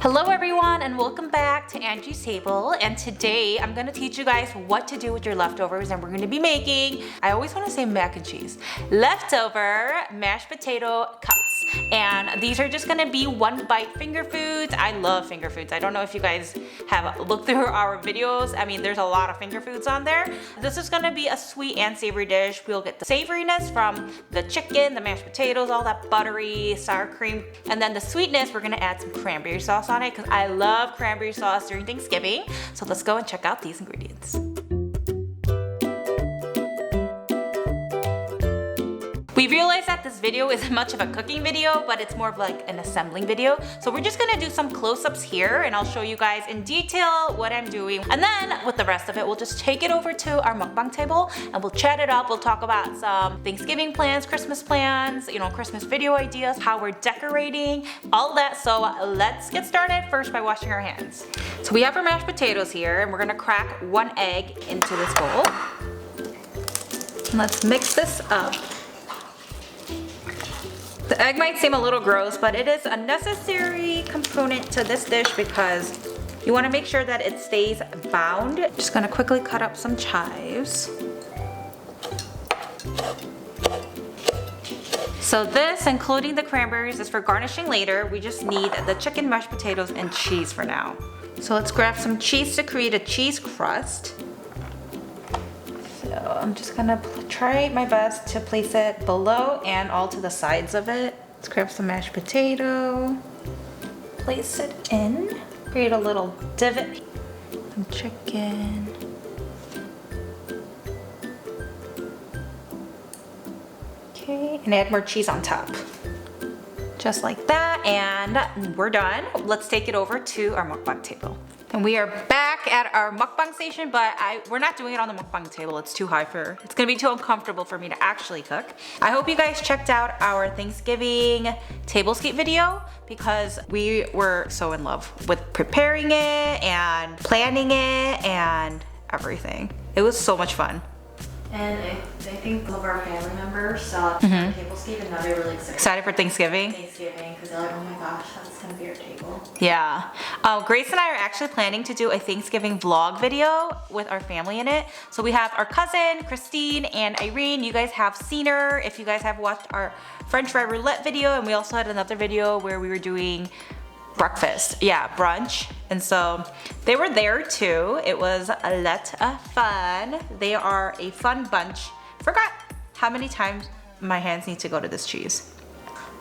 Hello everyone and welcome back to Angie's Table, and today I'm going to teach you guys what to do with your leftovers, and we're going to be making, I always want to say mac and cheese, leftover mashed potato cups. And these are just going to be one bite finger foods. I love finger foods. I don't know if you guys have looked through our videos. I mean, there's a lot of finger foods on there. This is going to be a sweet and savory dish. We'll get the savoriness from the chicken, the mashed potatoes, all that buttery sour cream, and then the sweetness, we're going to add some cranberry sauce on it because I love cranberry sauce during Thanksgiving. So let's go and check out these ingredients. We realized that this video isn't much of a cooking video, but it's more of like an assembling video. So we're just gonna do some close-ups here and I'll show you guys in detail what I'm doing. And then with the rest of it, we'll just take it over to our mukbang table and we'll chat it up. We'll talk about some Thanksgiving plans, Christmas plans, you know, Christmas video ideas, how we're decorating, all that. So let's get started first by washing our hands. So we have our mashed potatoes here and we're gonna crack one egg into this bowl. And let's mix this up. The egg might seem a little gross, but it is a necessary component to this dish because you want to make sure that it stays bound. Just gonna quickly cut up some chives. So this, including the cranberries, is for garnishing later. We just need the chicken, mashed potatoes, and cheese for now. So let's grab some cheese to create a cheese crust. So I'm just gonna try my best to place it below and all to the sides of it. Let's grab some mashed potato, place it in, create a little divot, some chicken. Okay, and add more cheese on top. Just like that, and we're done. Let's take it over to our mukbang table. And we are back at our mukbang station, but we're not doing it on the mukbang table. It's too high it's gonna be too uncomfortable for me to actually cook. I hope you guys checked out our Thanksgiving tablescape video because we were so in love with preparing it and planning it and everything. It was so much fun. And I think all of our family members saw the tablescape and now they're really excited for Thanksgiving. Because they're like, oh my gosh, that's gonna be our table. Yeah. Grace and I are actually planning to do a Thanksgiving vlog video with our family in it. So we have our cousin, Christine, and Irene. You guys have seen her if you guys have watched our French fry roulette video, and we also had another video where we were doing breakfast, yeah, brunch. And so they were there too. It was a lot of fun. They are a fun bunch. Forgot how many times my hands need to go to this cheese.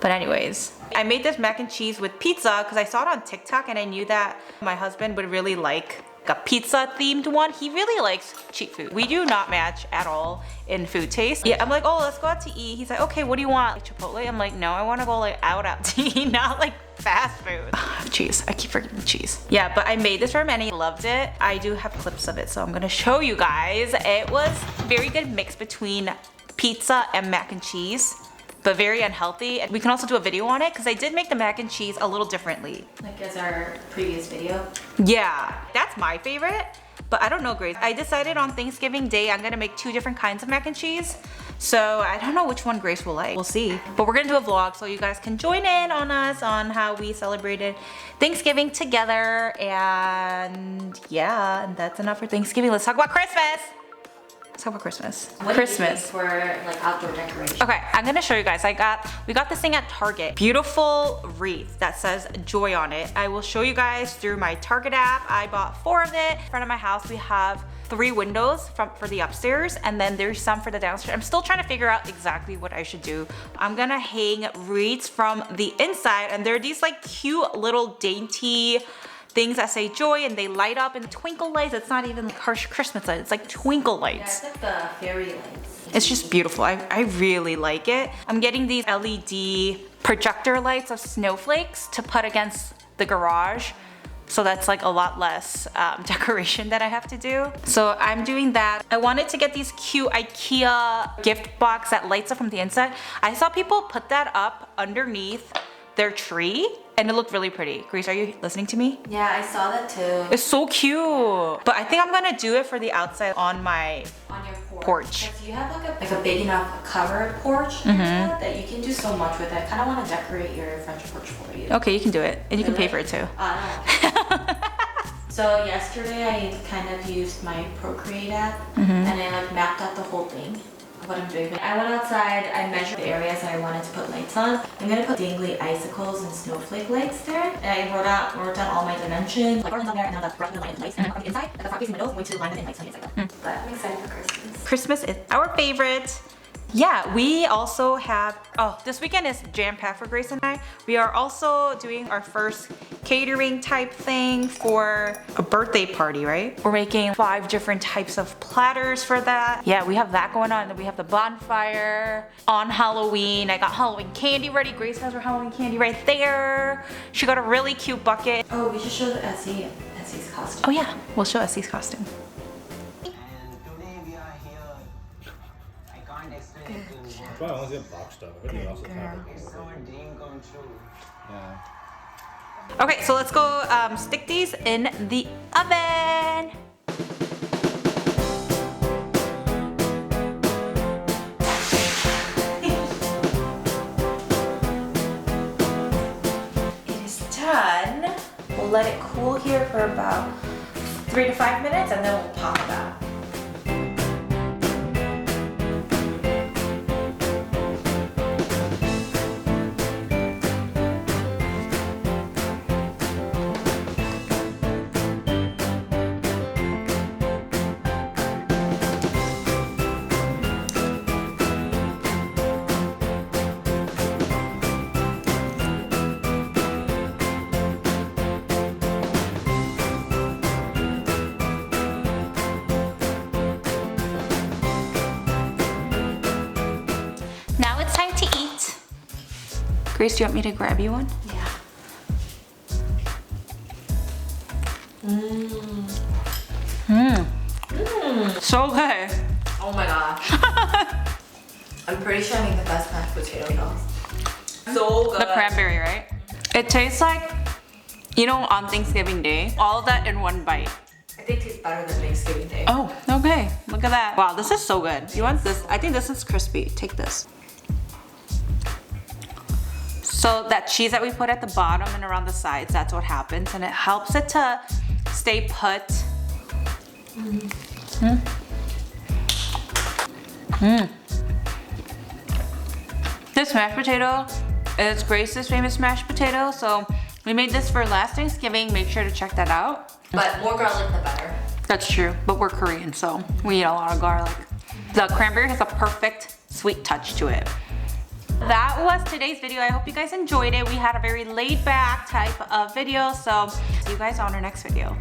But anyways, I made this mac and cheese with pizza because I saw it on TikTok and I knew that my husband would really like a pizza themed one. He really likes cheap food. We do not match at all in food taste. Yeah, I'm like, oh, let's go out to eat. He's like, okay, what do you want? Like Chipotle? I'm like, no, I want to go like out to eat, not like fast food. Cheese, I keep forgetting cheese. Yeah, but I made this for him and he loved it. I do have clips of it, so I'm gonna show you guys. It was a very good mix between pizza and mac and cheese, but very unhealthy. We can also do a video on it because I did make the mac and cheese a little differently. Like as our previous video? Yeah, that's my favorite, but I don't know, Grace. I decided on Thanksgiving Day I'm gonna make 2 different kinds of mac and cheese. So I don't know which one Grace will like. We'll see. But we're gonna do a vlog so you guys can join in on us on how we celebrated Thanksgiving together. And yeah, and that's enough for Thanksgiving. Let's talk about Christmas. Let's talk about Christmas. What do you think for like outdoor decoration? Okay, I'm gonna show you guys. We got this thing at Target. Beautiful wreath that says joy on it. I will show you guys through my Target app. I bought 4 of it. In front of my house, we have 3 windows for the upstairs, and then there's some for the downstairs. I'm still trying to figure out exactly what I should do. I'm gonna hang wreaths from the inside, and they're these like cute little dainty things that say joy, and they light up in twinkle lights. It's not even harsh Christmas lights, it's like twinkle lights. Yeah, it's like the fairy lights. It's just beautiful. I really like it. I'm getting these LED projector lights of snowflakes to put against the garage. So that's like a lot less decoration that I have to do. So I'm doing that. I wanted to get these cute IKEA gift box that lights up from the inside. I saw people put that up underneath their tree and it looked really pretty. Grace, are you listening to me? Yeah, I saw that too. It's so cute. But I think I'm gonna do it for the outside on my... On your porch. porch. Because you have like a big enough covered porch area that you can do so much with it. I kind of want to decorate your French porch for you. Okay, you can do it. And you can pay for it too. So yesterday I kind of used my Preheat app and I like mapped out the whole thing of what I'm doing. I went outside, I measured the areas I wanted to put lights on. I'm gonna put dangly icicles and snowflake lights there. And I wrote down all my dimensions, like on there, and then the front line lights, and then on the inside, like the front piece in the middle, going to line them in lights on the inside. But I'm excited for Christmas. Christmas is our favorite. Yeah, we also have, this weekend is jam-packed for Grace and I. We are also doing our first catering type thing for a birthday party, right? We're making 5 different types of platters for that. Yeah, we have that going on. And we have the bonfire on Halloween. I got Halloween candy ready. Grace has her Halloween candy right there. She got a really cute bucket. Oh, we should show the Essie's costume. Oh yeah, we'll show Essie's costume. Probably only get box stuff. Everything else is yeah. Okay, so let's go stick these in the oven. It is done. We'll let it cool here for about 3 to 5 minutes and then we'll pop it out. Now it's time to eat. Grace, do you want me to grab you one? Yeah. So good. Oh my gosh. I'm pretty sure I make the best mashed potato sauce. So good. The cranberry, right? It tastes like, you know, on Thanksgiving Day, all of that in one bite. I think it tastes better than Thanksgiving Day. Oh, okay. Look at that. Wow, this is so good. You want this? I think this is crispy. Take this. So that cheese that we put at the bottom and around the sides, that's what happens. And it helps it to stay put. This mashed potato is Grace's famous mashed potato. So we made this for last Thanksgiving. Make sure to check that out. But more garlic the better. That's true, but we're Korean, so we eat a lot of garlic. The cranberry has a perfect sweet touch to it. That was today's video. I hope you guys enjoyed it. We had a very laid back type of video, so see you guys on our next video.